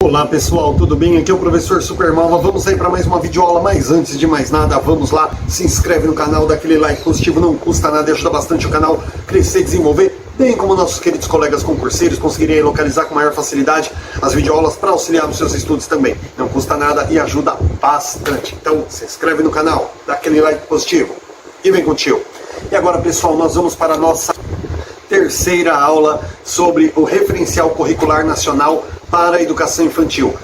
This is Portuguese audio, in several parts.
Olá pessoal, tudo bem? Aqui é o professor Supermalva. Vamos aí para mais uma videoaula, mas antes de mais nada, vamos lá, se inscreve no canal, dá aquele like positivo, não custa nada, ajuda bastante o canal crescer e desenvolver, bem como nossos queridos colegas concurseiros conseguirem localizar com maior facilidade as videoaulas para auxiliar nos seus estudos também. Não custa nada e ajuda bastante. Então se inscreve no canal, dá aquele like positivo e vem contigo. E agora pessoal, nós vamos para a nossa terceira aula sobre o referencial curricular nacional para a educação infantil.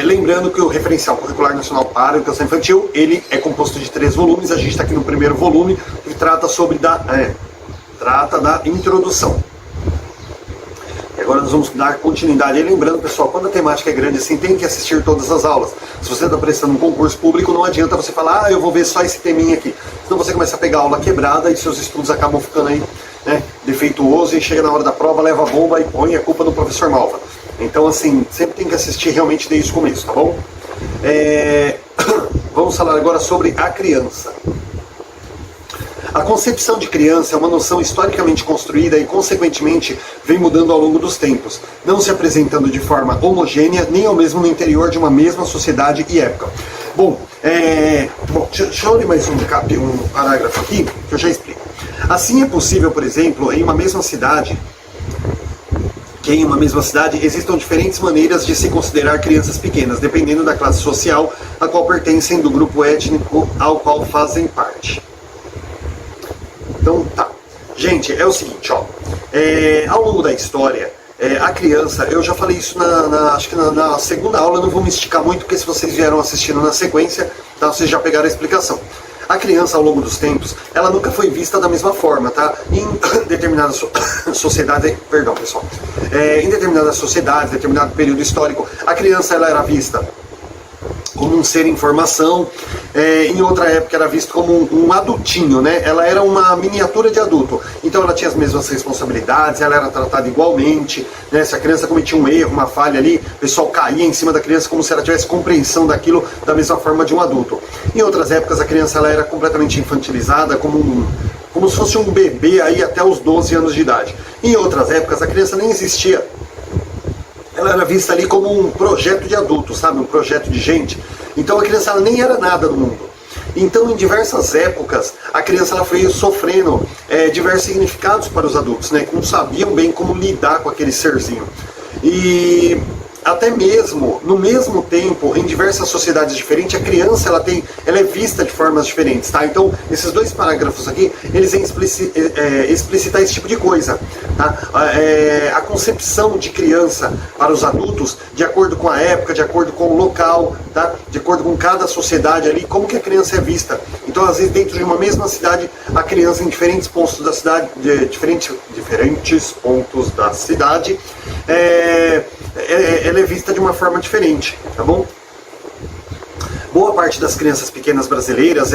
Lembrando que o referencial curricular nacional para a educação infantil, ele é composto de 3 volumes. A gente está aqui no primeiro volume, que trata da introdução. E agora nós vamos dar continuidade. E lembrando, pessoal, quando a temática é grande assim, tem que assistir todas as aulas. Se você está prestando um concurso público, não adianta você falar, eu vou ver só esse teminha aqui. Senão você começa a pegar a aula quebrada e seus estudos acabam ficando aí, defeituoso, e chega na hora da prova, leva a bomba e põe a culpa no professor Malva. Então, assim, sempre tem que assistir realmente desde o começo, tá bom? Vamos falar agora sobre a criança. A concepção de criança é uma noção historicamente construída e, consequentemente, vem mudando ao longo dos tempos, não se apresentando de forma homogênea, nem ao mesmo no interior de uma mesma sociedade e época. Deixa eu ler mais um parágrafo aqui, que eu já explico. Assim é possível, por exemplo, em uma mesma cidade, existam diferentes maneiras de se considerar crianças pequenas, dependendo da classe social a qual pertencem, do grupo étnico ao qual fazem parte. Então, tá. Gente, é o seguinte, ó. Ao longo da história, a criança, eu já falei isso acho que na segunda aula, não vou me esticar muito, porque se vocês vieram assistindo na sequência, tá, vocês já pegaram a explicação. A criança, ao longo dos tempos, ela nunca foi vista da mesma forma, tá? Em determinadas sociedades, perdão, pessoal. Em determinadas sociedades, determinado período histórico, a criança ela era vista como um ser em formação, em outra época era visto como um adultinho, né? Ela era uma miniatura de adulto, então ela tinha as mesmas responsabilidades, ela era tratada igualmente, né? Se a criança cometia um erro, uma falha ali, o pessoal caía em cima da criança como se ela tivesse compreensão daquilo da mesma forma de um adulto. Em outras épocas a criança ela era completamente infantilizada, como se fosse um bebê aí até os 12 anos de idade. Em outras épocas a criança nem existia. Ela era vista ali como um projeto de adulto, sabe? Um projeto de gente. Então a criança ela nem era nada no mundo. Então em diversas épocas a criança ela foi sofrendo diversos significados para os adultos, né? Que não sabiam bem como lidar com aquele serzinho. E até mesmo, no mesmo tempo, em diversas sociedades diferentes, a criança ela é vista de formas diferentes, tá? Então, esses 2 parágrafos aqui, eles vêm explicitar esse tipo de coisa, tá? A concepção de criança para os adultos, de acordo com a época, de acordo com o local, tá? De acordo com cada sociedade ali, como que a criança é vista. Então, às vezes, dentro de uma mesma cidade, a criança em diferentes pontos da cidade, diferentes pontos da cidade, ela é vista de uma forma diferente, tá bom? Boa parte das crianças pequenas brasileiras,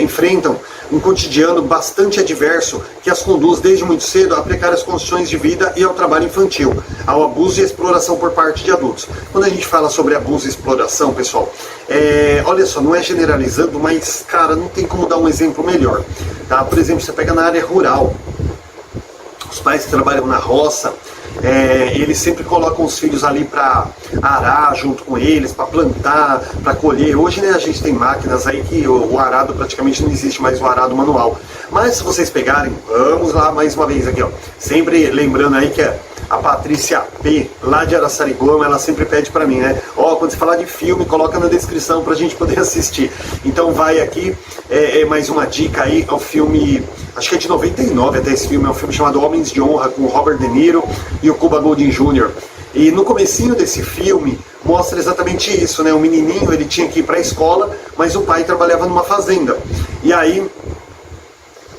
enfrentam um cotidiano bastante adverso que as conduz desde muito cedo a precárias condições de vida e ao trabalho infantil, ao abuso e exploração por parte de adultos. Quando a gente fala sobre abuso e exploração, pessoal, olha só, não é generalizando, mas, cara, não tem como dar um exemplo melhor, tá? Por exemplo, você pega na área rural, os pais que trabalham na roça, eles sempre colocam os filhos ali para arar junto com eles, para plantar, para colher. Hoje, né, a gente tem máquinas aí que o arado praticamente não existe mais, o arado manual. Mas se vocês pegarem, vamos lá mais uma vez aqui, ó. Sempre lembrando aí que a Patrícia P, lá de Araçariguama, ela sempre pede para mim, né? Quando você falar de filme, coloca na descrição pra gente poder assistir. Então vai aqui, mais uma dica aí, é o filme, acho que é de 99 até esse filme, é um filme chamado Homens de Honra, com o Robert De Niro e o Cuba Gooding Jr. E no comecinho desse filme, mostra exatamente isso, né? O menininho, ele tinha que ir pra escola, mas o pai trabalhava numa fazenda. E aí,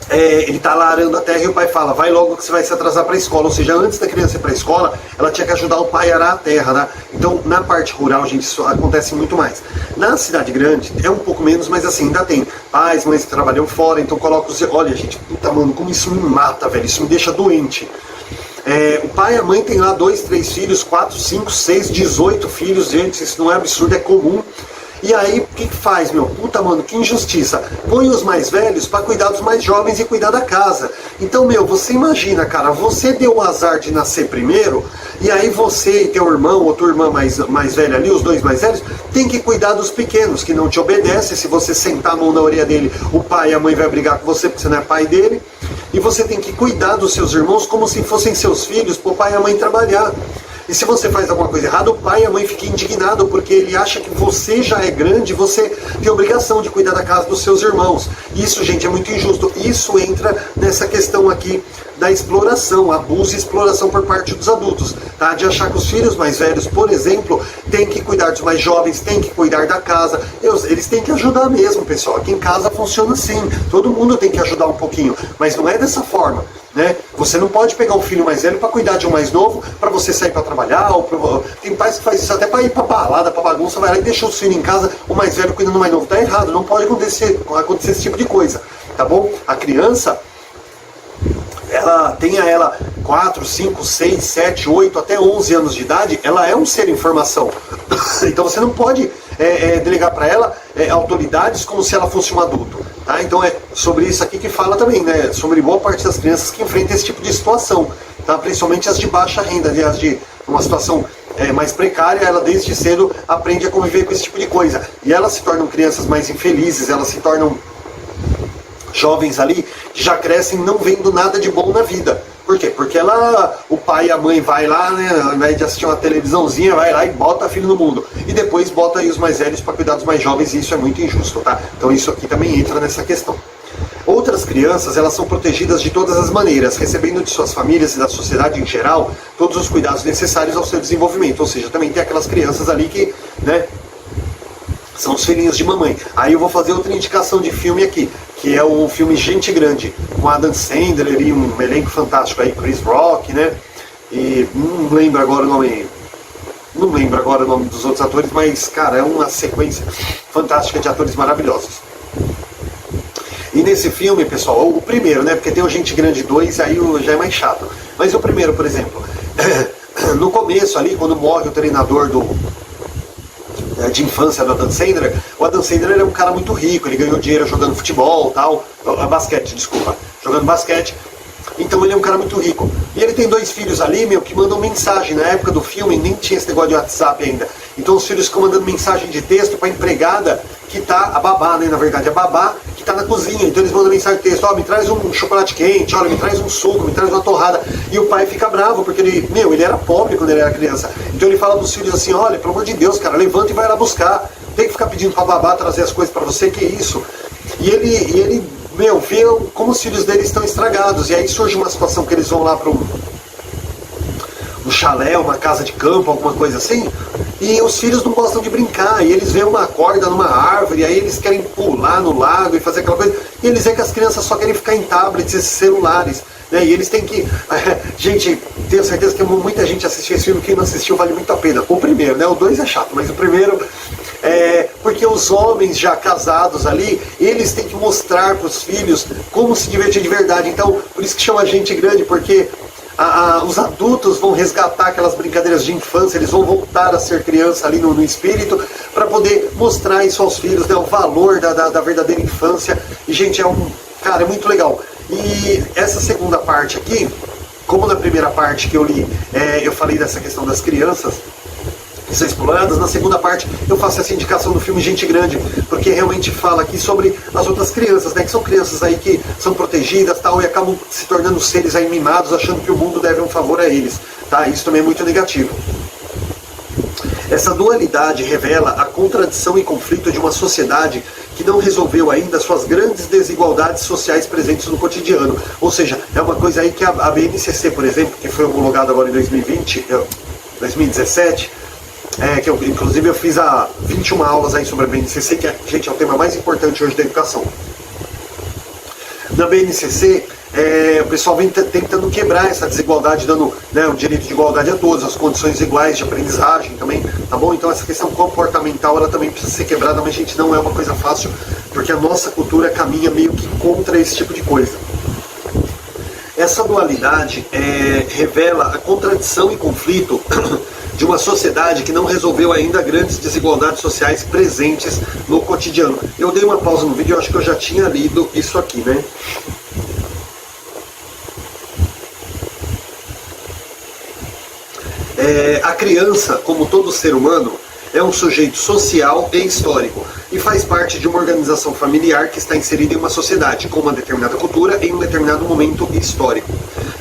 ele tá lá arando a terra e o pai fala, vai logo que você vai se atrasar para a escola. Ou seja, antes da criança ir para a escola, ela tinha que ajudar o pai a arar a terra, né? Então, na parte rural, gente, isso acontece muito mais. Na cidade grande, é um pouco menos, mas assim, ainda tem pais, mães que trabalham fora, então coloca os... Olha, gente, puta, mano, como isso me mata, velho, isso me deixa doente. O pai e a mãe tem lá 2, 3 filhos, 4, 5, 6, 18 filhos, gente, isso não é absurdo, é comum. E aí, o que faz, meu? Puta, mano, que injustiça. Põe os mais velhos para cuidar dos mais jovens e cuidar da casa. Então, meu, você imagina, cara, você deu o azar de nascer primeiro, e aí você e teu irmão ou tua irmã mais velha ali, os dois mais velhos, tem que cuidar dos pequenos, que não te obedecem. Se você sentar a mão na orelha dele, o pai e a mãe vai brigar com você, porque você não é pai dele. E você tem que cuidar dos seus irmãos como se fossem seus filhos, pro pai e a mãe trabalhar. E se você faz alguma coisa errada, o pai e a mãe ficam indignados, porque ele acha que você já é grande, você tem obrigação de cuidar da casa dos seus irmãos. Isso, gente, é muito injusto. Isso entra nessa questão aqui da exploração, abuso e exploração por parte dos adultos, tá? De achar que os filhos mais velhos, por exemplo, têm que cuidar dos mais jovens, têm que cuidar da casa. Eles têm que ajudar mesmo, pessoal. Aqui em casa funciona assim. Todo mundo tem que ajudar um pouquinho, mas não é dessa forma. Né? Você não pode pegar um filho mais velho para cuidar de um mais novo, para você sair para trabalhar. Tem pais que fazem isso até para ir para balada, para bagunça, vai lá e deixa os filhos em casa, o mais velho cuidando do mais novo. Tá errado, não pode acontecer esse tipo de coisa, tá bom? A criança, ela tenha ela 4, 5, 6, 7, 8, até 11 anos de idade, ela é um ser em formação. Então você não pode delegar para ela autoridades como se ela fosse um adulto. Tá? Então é sobre isso aqui que fala também, né? Sobre boa parte das crianças que enfrentam esse tipo de situação. Tá? Principalmente as de baixa renda, as de uma situação mais precária, ela desde cedo aprende a conviver com esse tipo de coisa. E elas se tornam crianças mais infelizes, elas se tornam jovens ali que já crescem não vendo nada de bom na vida. Por quê? Porque o pai e a mãe vai lá, né, ao invés de assistir uma televisãozinha, vai lá e bota filho no mundo. E depois bota aí os mais velhos para cuidar dos mais jovens, e isso é muito injusto, tá? Então isso aqui também entra nessa questão. Outras crianças, elas são protegidas de todas as maneiras, recebendo de suas famílias e da sociedade em geral todos os cuidados necessários ao seu desenvolvimento. Ou seja, também tem aquelas crianças ali que, né, são os filhinhos de mamãe. Aí eu vou fazer outra indicação de filme aqui, que é o filme Gente Grande, com Adam Sandler e um elenco fantástico aí, Chris Rock, né? E não lembro agora o nome dos outros atores, mas, cara, é uma sequência fantástica de atores maravilhosos. E nesse filme, pessoal, o primeiro, né? Porque tem o Gente Grande 2, aí já é mais chato. Mas o primeiro, por exemplo, no começo ali, quando morre o treinador de infância do Adam Sandler, o Adam Sandler era um cara muito rico, ele ganhou dinheiro jogando futebol, jogando basquete. Então ele é um cara muito rico. E ele tem 2 filhos ali, meu, que mandam mensagem. Na época do filme nem tinha esse negócio de WhatsApp ainda. Então os filhos ficam mandando mensagem de texto para a empregada que tá, a babá, né, na verdade, a babá que tá na cozinha. Então eles mandam mensagem de texto, me traz um chocolate quente, me traz um suco, me traz uma torrada. E o pai fica bravo, porque ele era pobre quando ele era criança. Então ele fala pros filhos assim, olha, pelo amor de Deus, cara, levanta e vai lá buscar. Tem que ficar pedindo pra babá trazer as coisas para você, que isso? E ele vê como os filhos dele estão estragados. E aí surge uma situação que eles vão lá para um chalé, uma casa de campo, alguma coisa assim, e os filhos não gostam de brincar, e eles veem uma corda numa árvore, e aí eles querem pular no lago e fazer aquela coisa, e eles veem que as crianças só querem ficar em tablets e celulares, né? E eles têm que... Gente, tenho certeza que muita gente assistiu esse filme, quem não assistiu vale muito a pena. O primeiro, né? O 2 é chato, mas o primeiro... porque os homens já casados ali, eles têm que mostrar para os filhos como se divertir de verdade. Então, por isso que chama Gente Grande, porque os adultos vão resgatar aquelas brincadeiras de infância, eles vão voltar a ser criança ali no espírito, para poder mostrar isso aos filhos, né, o valor da verdadeira infância. E, gente, é muito legal. E essa segunda parte aqui, como na primeira parte que eu li, eu falei dessa questão das crianças que são exploradas, na segunda parte eu faço essa indicação do filme Gente Grande, porque realmente fala aqui sobre as outras crianças, né, que são crianças aí que são protegidas, tal, e acabam se tornando seres aí mimados, achando que o mundo deve um favor a eles, tá? Isso também é muito negativo. Essa dualidade revela a contradição e conflito de uma sociedade que não resolveu ainda suas grandes desigualdades sociais presentes no cotidiano. Ou seja, é uma coisa aí que a BNCC, por exemplo, que foi homologada agora em 2017, que inclusive eu fiz 21 aulas aí sobre a BNCC, que gente, é o tema mais importante hoje da educação. Na BNCC, o pessoal vem tentando quebrar essa desigualdade, dando, né, o direito de igualdade a todos, as condições iguais de aprendizagem também, tá bom? Então essa questão comportamental, ela também precisa ser quebrada, mas, gente, não é uma coisa fácil, porque a nossa cultura caminha meio que contra esse tipo de coisa. Essa dualidade revela a contradição e conflito de uma sociedade que não resolveu ainda grandes desigualdades sociais presentes no cotidiano. Eu dei uma pausa no vídeo, eu acho que eu já tinha lido isso aqui, né? A criança, como todo ser humano, é um sujeito social e histórico e faz parte de uma organização familiar que está inserida em uma sociedade com uma determinada cultura em um determinado momento histórico,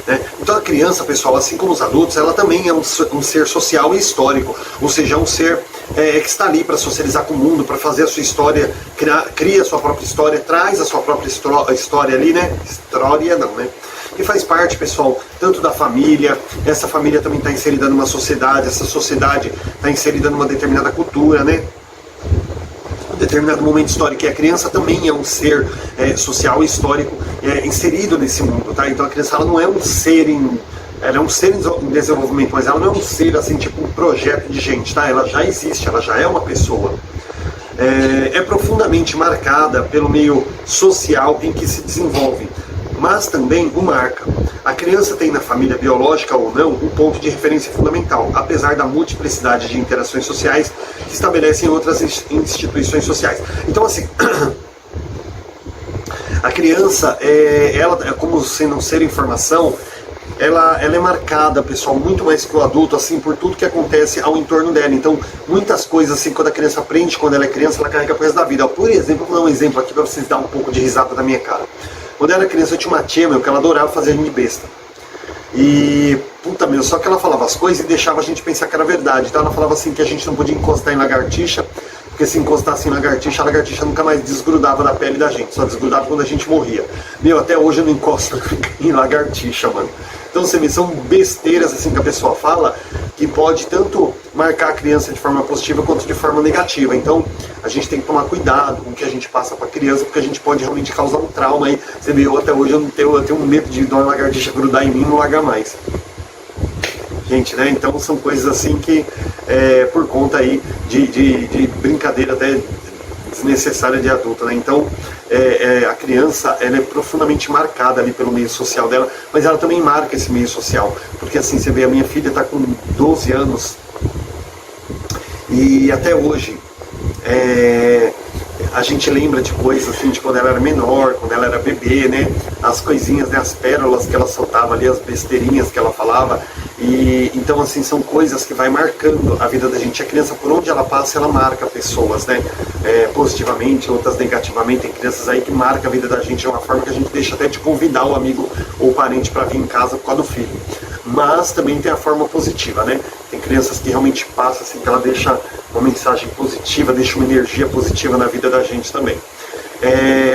né? Então a criança, pessoal, assim como os adultos, ela também é um ser social e histórico, ou seja, é um ser que está ali para socializar com o mundo, para fazer a sua história, cria a sua própria história, traz a sua própria história ali, né? História não, né? E faz parte, pessoal, tanto da família, essa família também está inserida numa sociedade, essa sociedade está inserida numa determinada cultura, né? Um determinado momento histórico, e a criança também é um ser social e histórico inserido nesse mundo, tá? Então a criança, ela não é um ser ela é um ser em desenvolvimento, mas ela não é um ser assim, tipo um projeto de gente, tá? Ela já existe, ela já é uma pessoa. É profundamente marcada pelo meio social em que se desenvolve, mas também o marca. A criança tem na família biológica ou não um ponto de referência fundamental, apesar da multiplicidade de interações sociais que estabelecem outras instituições sociais. Então assim, a criança, ela como sendo um ser em formação, ela é marcada, pessoal, muito mais que o adulto, assim, por tudo que acontece ao entorno dela. Então, muitas coisas, assim, quando a criança aprende, quando ela é criança, ela carrega pro resto da vida. Por exemplo, vou dar um exemplo aqui para vocês darem um pouco de risada da minha cara. Quando eu era criança, eu tinha uma tia, que ela adorava fazer a gente besta. E, puta, só que ela falava as coisas e deixava a gente pensar que era verdade. Então ela falava assim que a gente não podia encostar em lagartixa, porque se encostasse em lagartixa, a lagartixa nunca mais desgrudava da pele da gente, só desgrudava quando a gente morria. Até hoje eu não encosto em lagartixa, mano. Então você vê, são besteiras assim que a pessoa fala, que pode tanto marcar a criança de forma positiva quanto de forma negativa. Então a gente tem que tomar cuidado com o que a gente passa para a criança, porque a gente pode realmente causar um trauma aí. Você vê, até hoje eu tenho medo de uma lagartixa grudar em mim e não largar mais. Gente, né? Então são coisas assim que, por conta aí de brincadeira até desnecessária de adulto, né? Então a criança, ela é profundamente marcada ali pelo meio social dela, mas ela também marca esse meio social, porque assim, você vê, a minha filha está com 12 anos e até hoje a gente lembra de coisas assim, de quando ela era menor, quando ela era bebê, né? As coisinhas, né? As pérolas que ela soltava ali, as besteirinhas que ela falava. E então assim, são coisas que vai marcando a vida da gente. A criança, por onde ela passa, ela marca pessoas, né? Positivamente, outras negativamente. Tem crianças aí que marcam a vida da gente de uma forma que a gente deixa até de convidar o amigo ou o parente para vir em casa por causa do filho. Mas também tem a forma positiva, né? Tem crianças que realmente passam assim, que ela deixa uma mensagem positiva, deixa uma energia positiva na vida da gente também.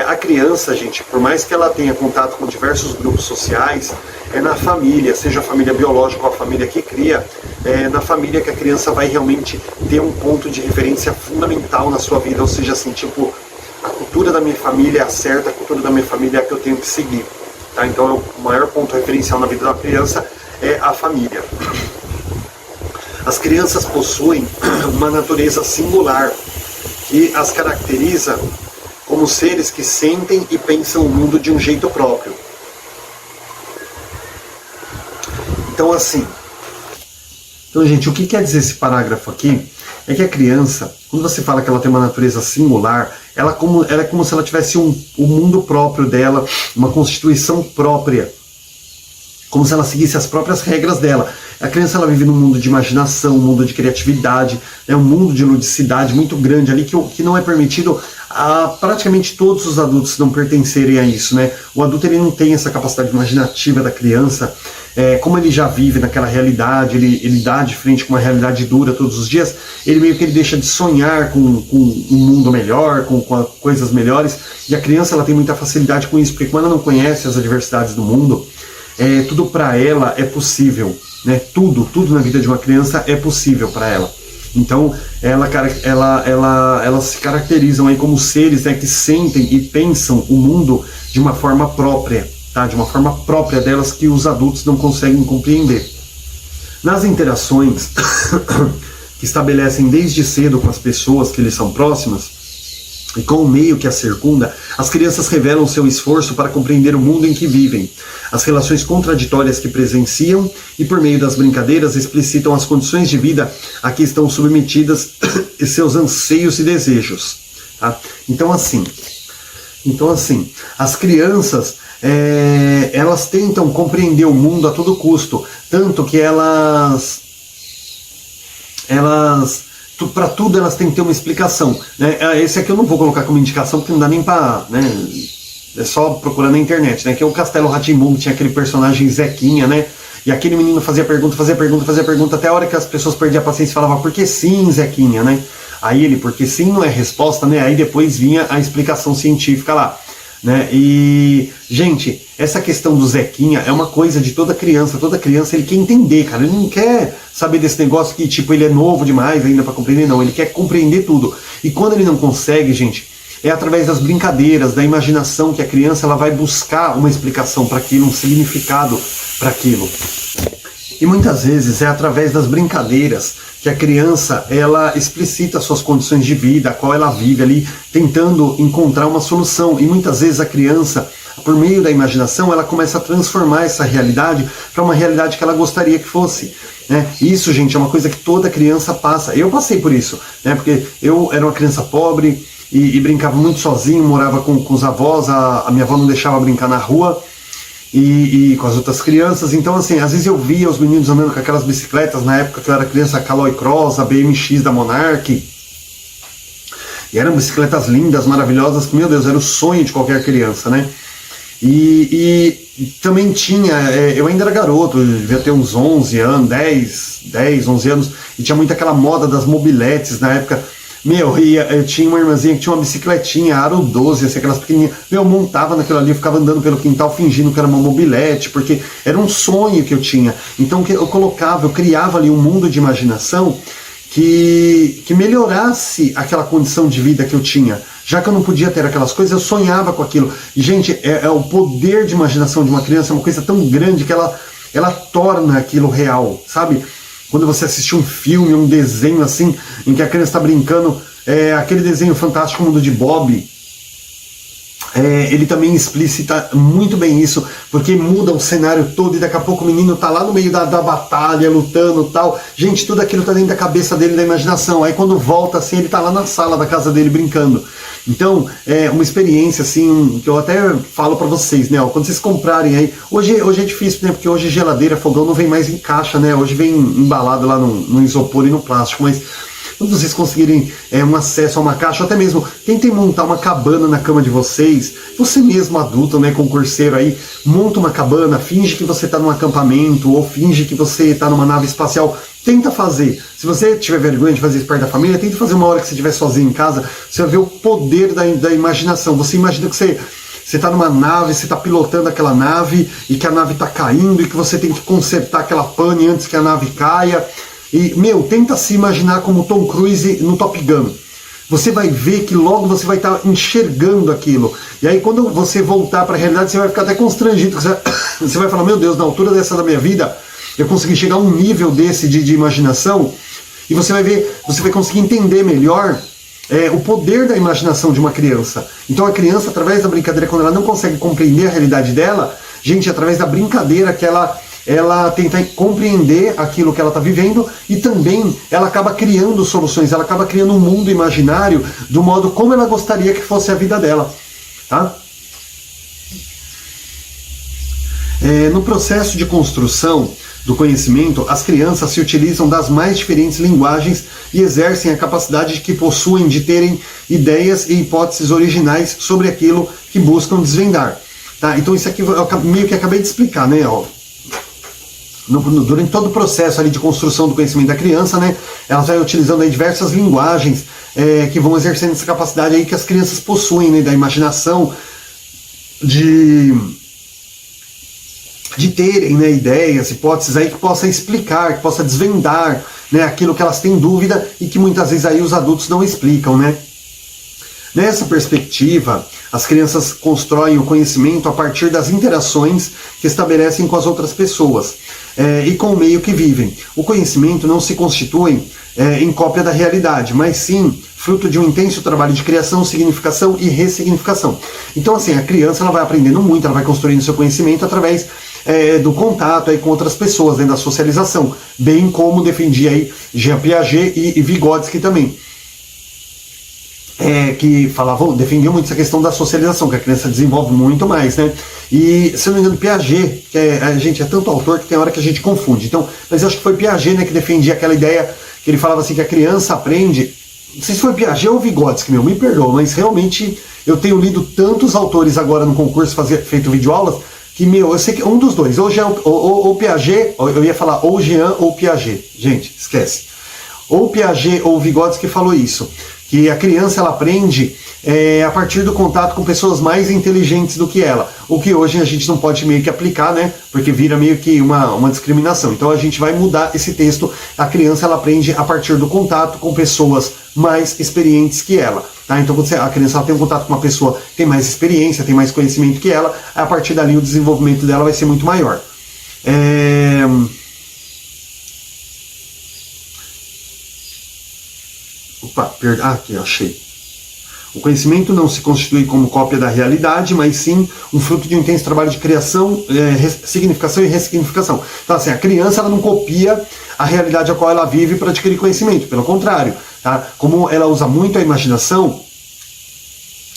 A criança, gente, por mais que ela tenha contato com diversos grupos sociais, é na família, seja a família biológica ou a família que cria, na família que a criança vai realmente ter um ponto de referência fundamental na sua vida, ou seja, assim, tipo, a cultura da minha família é a certa, a cultura da minha família é a que eu tenho que seguir, tá? Então o maior ponto referencial na vida da criança é a família. As crianças possuem uma natureza singular que as caracteriza como seres que sentem e pensam o mundo de um jeito próprio. Então assim, gente, o que quer dizer esse parágrafo aqui? É que a criança, quando você fala que ela tem uma natureza singular, ela é como se ela tivesse um mundo próprio dela, uma constituição própria, como se ela seguisse as próprias regras dela. A criança, ela vive num mundo de imaginação, um mundo de criatividade, um mundo de ludicidade muito grande ali, que não é permitido a praticamente todos os adultos não pertencerem a isso, né? O adulto, ele não tem essa capacidade imaginativa da criança, como ele já vive naquela realidade, ele dá de frente com uma realidade dura todos os dias, ele meio que ele deixa de sonhar com um mundo melhor, com coisas melhores, e a criança, ela tem muita facilidade com isso, porque quando ela não conhece as adversidades do mundo, tudo para ela é possível, né? Tudo na vida de uma criança é possível para ela. Então elas se caracterizam aí como seres, né, que sentem e pensam o mundo de uma forma própria, tá? De uma forma própria delas, que os adultos não conseguem compreender. Nas interações que estabelecem desde cedo com as pessoas que lhes são próximas, e com o meio que a circunda, as crianças revelam seu esforço para compreender o mundo em que vivem, as relações contraditórias que presenciam e, por meio das brincadeiras, explicitam as condições de vida a que estão submetidas e seus anseios e desejos. Tá? Então, assim, as crianças, elas tentam compreender o mundo a todo custo, tanto que elas para tudo elas têm que ter uma explicação, né? Esse aqui eu não vou colocar como indicação porque não dá nem para, né? É só procurar na internet, né? Que é o Castelo Rá-Tim-Bum, tinha aquele personagem Zequinha, né? E aquele menino fazia pergunta, até a hora que as pessoas perdiam a paciência e falavam, por que sim, Zequinha, né? Aí ele, porque sim não é resposta, né? Aí depois vinha a explicação científica lá, né? E, gente, essa questão do Zequinha é uma coisa de toda criança ele quer entender, cara, ele não quer saber desse negócio que, tipo, ele é novo demais ainda para compreender, não, ele quer compreender tudo, e quando ele não consegue, gente, é através das brincadeiras, da imaginação que a criança ela vai buscar uma explicação para aquilo, um significado para aquilo. E muitas vezes é através das brincadeiras que a criança ela explicita suas condições de vida, a qual ela vive ali, tentando encontrar uma solução. E muitas vezes a criança, por meio da imaginação, ela começa a transformar essa realidade para uma realidade que ela gostaria que fosse. Né? Isso, gente, é uma coisa que toda criança passa. Eu passei por isso, né? Porque eu era uma criança pobre e brincava muito sozinho, morava com os avós, a minha avó não deixava brincar na rua. E com as outras crianças, então assim, às vezes eu via os meninos andando com aquelas bicicletas, na época que eu era criança, a Caloi Cross, a BMX da Monarch, e eram bicicletas lindas, maravilhosas, que, meu Deus, era o sonho de qualquer criança, né? E também tinha, eu ainda era garoto, eu devia ter uns 11 anos, 10, 11 anos, e tinha muito aquela moda das mobiletes na época. Meu, eu tinha uma irmãzinha que tinha uma bicicletinha, aro 12, assim, aquelas pequenininhas. Meu, eu montava naquilo ali, eu ficava andando pelo quintal fingindo que era uma mobilete, porque era um sonho que eu tinha. Então eu criava ali um mundo de imaginação que melhorasse aquela condição de vida que eu tinha. Já que eu não podia ter aquelas coisas, eu sonhava com aquilo. E, gente, o poder de imaginação de uma criança é uma coisa tão grande que ela torna aquilo real, sabe? Quando você assiste um filme, um desenho assim, em que a criança está brincando, aquele desenho Fantástico Mundo de Bob, ele também explicita muito bem isso, porque muda o cenário todo e daqui a pouco o menino tá lá no meio da batalha, lutando e tal. Gente, tudo aquilo tá dentro da cabeça dele, da imaginação. Aí quando volta, assim, ele tá lá na sala da casa dele brincando. Então, é uma experiência, assim, que eu até falo pra vocês, né, ó, quando vocês comprarem aí, hoje é difícil, né, porque hoje geladeira, fogão não vem mais em caixa, né, hoje vem embalado lá no isopor e no plástico, mas quando vocês conseguirem um acesso a uma caixa, ou até mesmo tentem montar uma cabana na cama de vocês, você mesmo adulto, né, concurseiro aí, monta uma cabana, finge que você está num acampamento, ou finge que você está numa nave espacial, tenta fazer. Se você tiver vergonha de fazer isso perto da família, tenta fazer uma hora que você estiver sozinho em casa, você vai ver o poder da imaginação. Você imagina que você está numa nave, você está pilotando aquela nave, e que a nave está caindo, e que você tem que consertar aquela pane antes que a nave caia. E, meu, tenta se imaginar como Tom Cruise no Top Gun. Você vai ver que logo você vai estar enxergando aquilo. E aí quando você voltar para a realidade, você vai ficar até constrangido. Você vai falar, meu Deus, na altura dessa da minha vida, eu consegui chegar a um nível desse de imaginação. E você vai ver, você vai conseguir entender melhor o poder da imaginação de uma criança. Então a criança, através da brincadeira, quando ela não consegue compreender a realidade dela, gente, através da brincadeira que ela tenta compreender aquilo que ela está vivendo, e também ela acaba criando soluções, ela acaba criando um mundo imaginário do modo como ela gostaria que fosse a vida dela. Tá? No processo de construção do conhecimento, as crianças se utilizam das mais diferentes linguagens e exercem a capacidade que possuem de terem ideias e hipóteses originais sobre aquilo que buscam desvendar. Tá? Então isso aqui eu meio que acabei de explicar, né? Ó, durante todo o processo ali de construção do conhecimento da criança, né, elas vão utilizando aí diversas linguagens que vão exercendo essa capacidade aí que as crianças possuem, né, da imaginação, de terem, né, ideias, hipóteses aí que possa explicar, que possa desvendar, né, aquilo que elas têm dúvida e que muitas vezes aí os adultos não explicam, né. Nessa perspectiva, as crianças constroem o conhecimento a partir das interações que estabelecem com as outras pessoas. e com o meio que vivem. O conhecimento não se constitui em cópia da realidade, mas sim fruto de um intenso trabalho de criação, significação e ressignificação. Então, assim, a criança ela vai aprendendo muito, ela vai construindo seu conhecimento através do contato aí com outras pessoas, da socialização, bem como defendia aí Jean Piaget e Vygotsky também. Que defendiam muito essa questão da socialização, que a criança desenvolve muito mais, né? E, se eu não me engano, Piaget, que é tanto autor que tem hora que a gente confunde. Então, mas eu acho que foi Piaget, né, que defendia aquela ideia, que ele falava assim, que a criança aprende, não sei se foi Piaget ou Vygotsky, me perdoa, mas realmente eu tenho lido tantos autores agora no concurso, feito videoaulas, que, eu sei que um dos dois, ou Piaget, eu ia falar ou Jean ou Piaget, gente, esquece. Ou Piaget ou Vygotsky falou isso, que a criança ela aprende a partir do contato com pessoas mais inteligentes do que ela, o que hoje a gente não pode meio que aplicar, né, porque vira meio que uma discriminação. Então a gente vai mudar esse texto, a criança ela aprende a partir do contato com pessoas mais experientes que ela, tá? Então quando a criança ela tem um contato com uma pessoa que tem mais experiência, tem mais conhecimento que ela, a partir dali o desenvolvimento dela vai ser muito maior. Aqui, achei. O conhecimento não se constitui como cópia da realidade, mas sim um fruto de um intenso trabalho de criação, significação e ressignificação. Então, assim, a criança ela não copia a realidade a qual ela vive para adquirir conhecimento, pelo contrário, tá? Como ela usa muito a imaginação,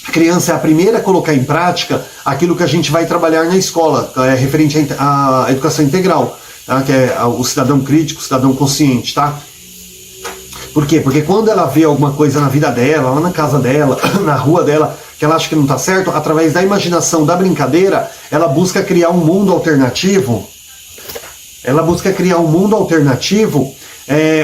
a criança é a primeira a colocar em prática aquilo que a gente vai trabalhar na escola, referente à educação integral, tá? Que é o cidadão crítico, o cidadão consciente, tá? Por quê? Porque quando ela vê alguma coisa na vida dela, lá na casa dela, na rua dela, que ela acha que não está certo, através da imaginação, da brincadeira, ela busca criar um mundo alternativo.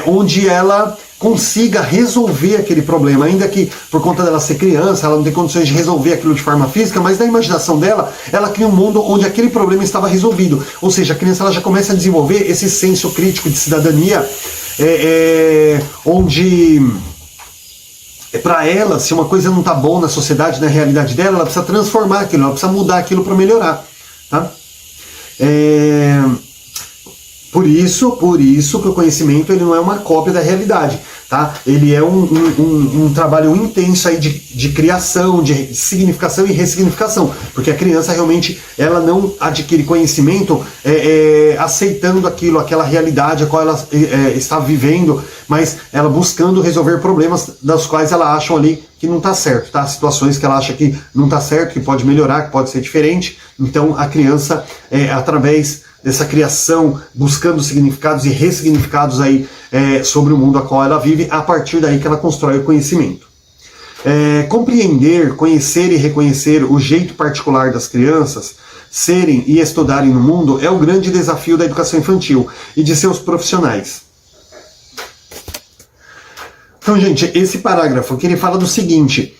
Onde ela consiga resolver aquele problema, ainda que por conta dela ser criança, ela não tem condições de resolver aquilo de forma física, mas na imaginação dela, ela cria um mundo onde aquele problema estava resolvido. Ou seja, a criança ela já começa a desenvolver esse senso crítico de cidadania, onde para ela, se uma coisa não está bom na sociedade, na realidade dela, ela precisa transformar aquilo, ela precisa mudar aquilo para melhorar, tá? Por isso que o conhecimento ele não é uma cópia da realidade, tá? Ele é um trabalho intenso aí de criação, de significação e ressignificação, porque a criança realmente ela não adquire conhecimento aceitando aquela realidade a qual ela está vivendo, mas ela buscando resolver problemas das quais ela acha ali que não está certo, tá? Situações que ela acha que não está certo, que pode melhorar, que pode ser diferente. Então a criança, através dessa criação, buscando significados e ressignificados aí sobre o mundo a qual ela vive, a partir daí que ela constrói o conhecimento. Compreender, conhecer e reconhecer o jeito particular das crianças serem e estudarem no mundo é o grande desafio da educação infantil e de seus profissionais. Então, gente, esse parágrafo aqui ele fala do seguinte,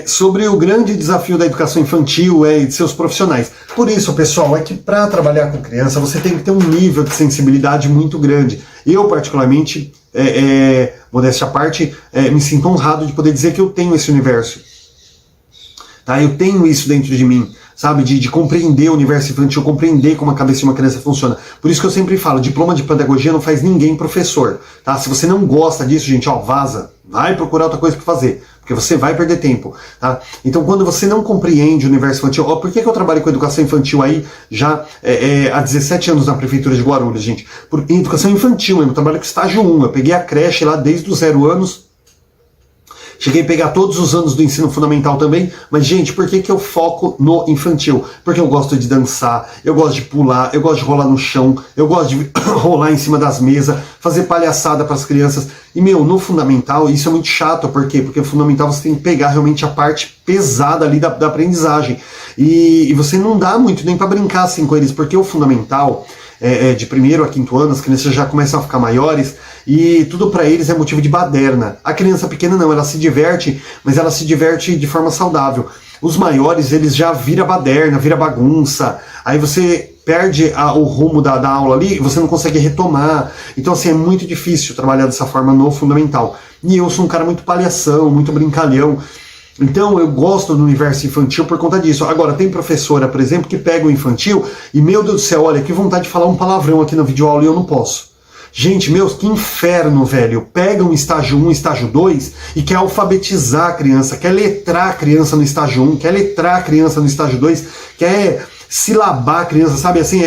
sobre o grande desafio da educação infantil e de seus profissionais. Por isso, pessoal, é que para trabalhar com criança você tem que ter um nível de sensibilidade muito grande. Eu, particularmente, modéstia à parte, me sinto honrado de poder dizer que eu tenho esse universo. Tá? Eu tenho isso dentro de mim, sabe? De compreender o universo infantil, compreender como a cabeça de uma criança funciona. Por isso que eu sempre falo, diploma de pedagogia não faz ninguém professor. Tá? Se você não gosta disso, gente, vaza. Vai procurar outra coisa para fazer, porque você vai perder tempo, tá? Então, quando você não compreende o universo infantil, por que eu trabalho com educação infantil aí já há 17 anos na prefeitura de Guarulhos, gente? Em educação infantil, eu trabalho com estágio 1, eu peguei a creche lá desde os 0 anos, cheguei a pegar todos os anos do ensino fundamental também, mas, gente, por que eu foco no infantil? Porque eu gosto de dançar, eu gosto de pular, eu gosto de rolar no chão, eu gosto de rolar em cima das mesas, fazer palhaçada para as crianças. E, no fundamental, isso é muito chato, por quê? Porque no fundamental você tem que pegar realmente a parte pesada ali da aprendizagem. E você não dá muito nem para brincar assim com eles, porque o fundamental, de 1º a 5º ano, as crianças já começam a ficar maiores, e tudo para eles é motivo de baderna. A criança pequena não, ela se diverte, mas ela se diverte de forma saudável. Os maiores, eles já vira baderna, vira bagunça, aí você perde o rumo da aula ali e você não consegue retomar. Então, assim, é muito difícil trabalhar dessa forma no fundamental. E eu sou um cara muito palhação, muito brincalhão, Então eu gosto do universo infantil por conta disso. Agora, tem professora, por exemplo, que pega o infantil e, meu Deus do céu, olha, que vontade de falar um palavrão aqui no videoaula e eu não posso. Gente, meus, que inferno, velho. Pega um estágio 1, estágio 2 e quer alfabetizar a criança, quer letrar a criança no estágio 1, quer letrar a criança no estágio 2, quer silabar a criança, sabe assim,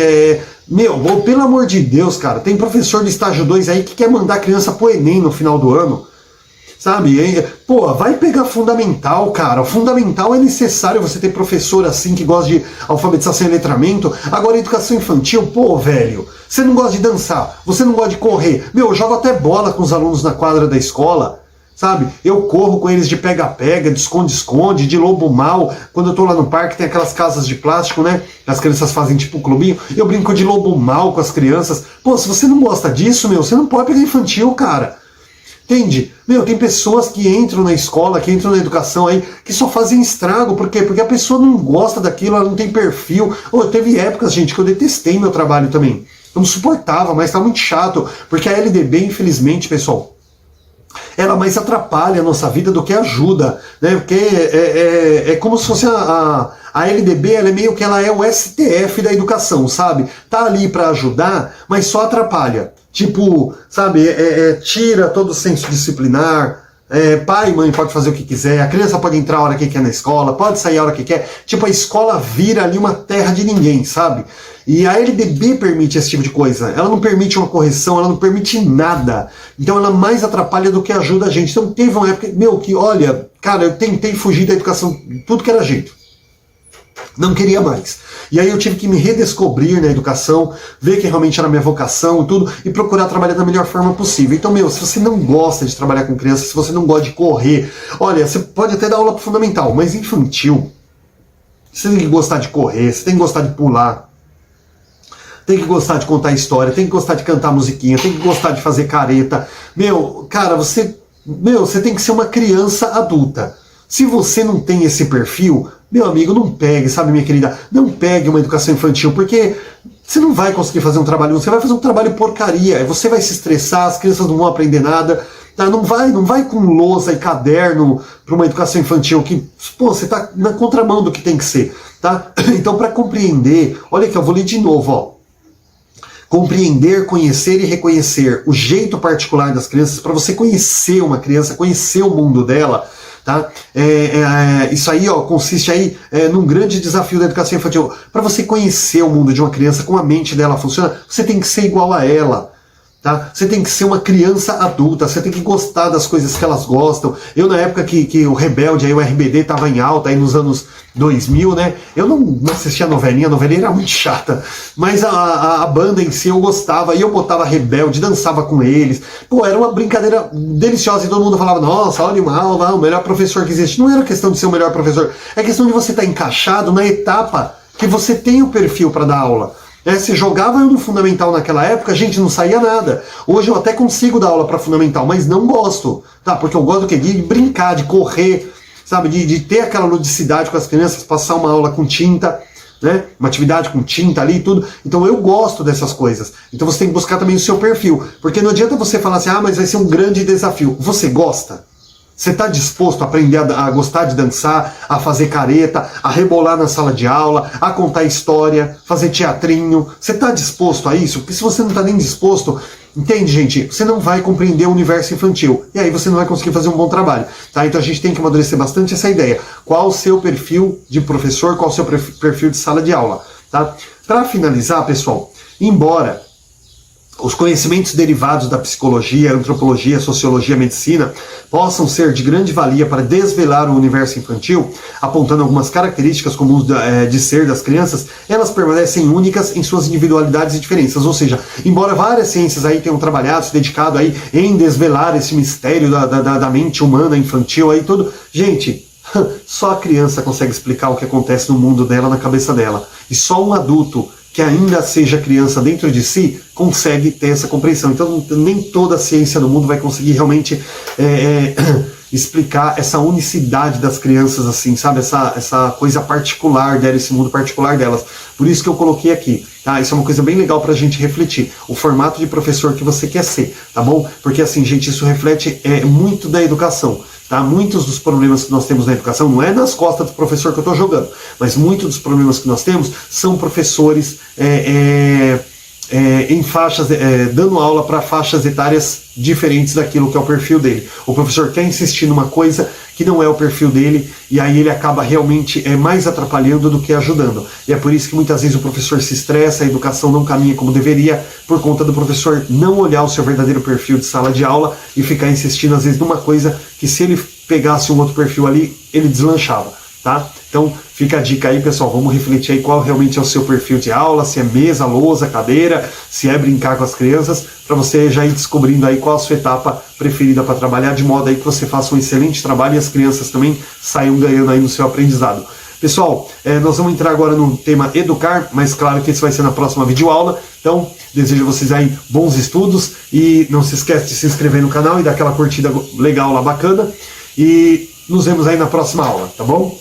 Meu, pelo amor de Deus, cara, tem professor do estágio 2 aí que quer mandar a criança pro Enem no final do ano. Sabe? Pô, vai pegar fundamental, cara. O fundamental é necessário você ter professor assim que gosta de alfabetização e letramento. Agora, educação infantil, pô, velho, você não gosta de dançar, você não gosta de correr. Meu, eu jogo até bola com os alunos na quadra da escola, sabe? Eu corro com eles de pega-pega, de esconde-esconde, de lobo mal. Quando eu tô lá no parque, tem aquelas casas de plástico, né? As crianças fazem tipo um clubinho. Eu brinco de lobo mal com as crianças. Pô, se você não gosta disso, meu, você não pode pegar infantil, cara. Entende? Meu, tem pessoas que entram na escola, que entram na educação aí, que só fazem estrago. Por quê? Porque a pessoa não gosta daquilo, ela não tem perfil. Teve épocas, gente, que eu detestei meu trabalho também. Eu não suportava, mas tá muito chato. Porque a LDB, infelizmente, pessoal, ela mais atrapalha a nossa vida do que ajuda, né? Porque é como se fosse a LDB, ela é meio que ela é o STF da educação, sabe? Tá ali para ajudar, mas só atrapalha. Tipo, sabe, tira todo o senso disciplinar, pai e mãe pode fazer o que quiser, a criança pode entrar a hora que quer na escola, pode sair a hora que quer. Tipo, a escola vira ali uma terra de ninguém, sabe? E a LDB permite esse tipo de coisa. Ela não permite uma correção, ela não permite nada. Então ela mais atrapalha do que ajuda a gente. Então teve uma época, meu, que olha, cara, eu tentei fugir da educação, tudo que era jeito. Não queria mais. E aí eu tive que me redescobrir na educação, ver que realmente era minha vocação e tudo, e procurar trabalhar da melhor forma possível. Então, meu, se você não gosta de trabalhar com crianças, se você não gosta de correr, olha, você pode até dar aula fundamental, mas infantil, você tem que gostar de correr, você tem que gostar de pular, tem que gostar de contar história, tem que gostar de cantar musiquinha, tem que gostar de fazer careta. Meu, cara, você tem que ser uma criança adulta. Se você não tem esse perfil, meu amigo, não pegue, sabe, minha querida? Não pegue uma educação infantil, porque você não vai conseguir fazer um trabalho, você vai fazer um trabalho porcaria, você vai se estressar, as crianças não vão aprender nada, tá? Não vai com lousa e caderno para uma educação infantil que, pô, você tá na contramão do que tem que ser, tá? Então, para compreender, olha aqui, eu vou ler de novo, ó. Compreender, conhecer e reconhecer o jeito particular das crianças, para você conhecer uma criança, conhecer o mundo dela, tá? Isso aí, ó, consiste aí num grande desafio da educação infantil. Para você conhecer o mundo de uma criança, como a mente dela funciona, você tem que ser igual a ela. Tá? Você tem que ser uma criança adulta, você tem que gostar das coisas que elas gostam. Eu, na época que o Rebelde, aí, o RBD estava em alta, aí nos anos 2000, né? Eu não assistia a novelinha era muito chata, mas a banda em si eu gostava, e eu botava Rebelde, dançava com eles. Pô, era uma brincadeira deliciosa, e todo mundo falava, nossa, olha o melhor professor que existe. Não era questão de ser o melhor professor, é questão de você estar encaixado na etapa que você tem o perfil para dar aula. Você jogava no fundamental naquela época, gente, não saía nada. Hoje eu até consigo dar aula para fundamental, mas não gosto, tá? Porque eu gosto do quê? De brincar, de correr, sabe? De ter aquela ludicidade com as crianças, passar uma aula com tinta, né? Uma atividade com tinta ali e tudo. Então eu gosto dessas coisas. Então você tem que buscar também o seu perfil, porque não adianta você falar assim, mas vai ser um grande desafio. Você gosta? Você está disposto a aprender a gostar de dançar, a fazer careta, a rebolar na sala de aula, a contar história, fazer teatrinho? Você está disposto a isso? Porque se você não está nem disposto, entende, gente? Você não vai compreender o universo infantil. E aí você não vai conseguir fazer um bom trabalho. Tá? Então a gente tem que amadurecer bastante essa ideia. Qual o seu perfil de professor, qual o seu perfil de sala de aula? Tá? Para finalizar, pessoal, embora os conhecimentos derivados da psicologia, antropologia, sociologia, medicina possam ser de grande valia para desvelar o universo infantil, apontando algumas características comuns de ser das crianças, elas permanecem únicas em suas individualidades e diferenças. Ou seja, embora várias ciências aí tenham trabalhado, se dedicado aí em desvelar esse mistério da mente humana infantil aí tudo, gente, só a criança consegue explicar o que acontece no mundo dela, na cabeça dela. E só um adulto que ainda seja criança dentro de si, consegue ter essa compreensão. Então nem toda a ciência do mundo vai conseguir realmente explicar essa unicidade das crianças, assim, sabe? Essa coisa particular dela, esse mundo particular delas. Por isso que eu coloquei aqui, tá? Isso é uma coisa bem legal pra gente refletir. O formato de professor que você quer ser, tá bom? Porque assim, gente, isso reflete muito da educação. Tá? Tá? Muitos dos problemas que nós temos na educação não é nas costas do professor que eu estou jogando, mas muitos dos problemas que nós temos são professores em faixas, dando aula para faixas etárias diferentes daquilo que é o perfil dele. O professor quer insistir numa coisa que não é o perfil dele, e aí ele acaba realmente mais atrapalhando do que ajudando. E é por isso que muitas vezes o professor se estressa, a educação não caminha como deveria, por conta do professor não olhar o seu verdadeiro perfil de sala de aula e ficar insistindo às vezes numa coisa que, se ele pegasse um outro perfil ali, ele deslanchava. Tá? Então fica a dica aí, pessoal, vamos refletir aí qual realmente é o seu perfil de aula, se é mesa, lousa, cadeira, se é brincar com as crianças, para você já ir descobrindo aí qual a sua etapa preferida para trabalhar, de modo aí que você faça um excelente trabalho e as crianças também saiam ganhando aí no seu aprendizado. Pessoal, nós vamos entrar agora no tema educar, mas claro que isso vai ser na próxima videoaula, então desejo a vocês aí bons estudos e não se esquece de se inscrever no canal e dar aquela curtida legal lá, bacana, e nos vemos aí na próxima aula, tá bom?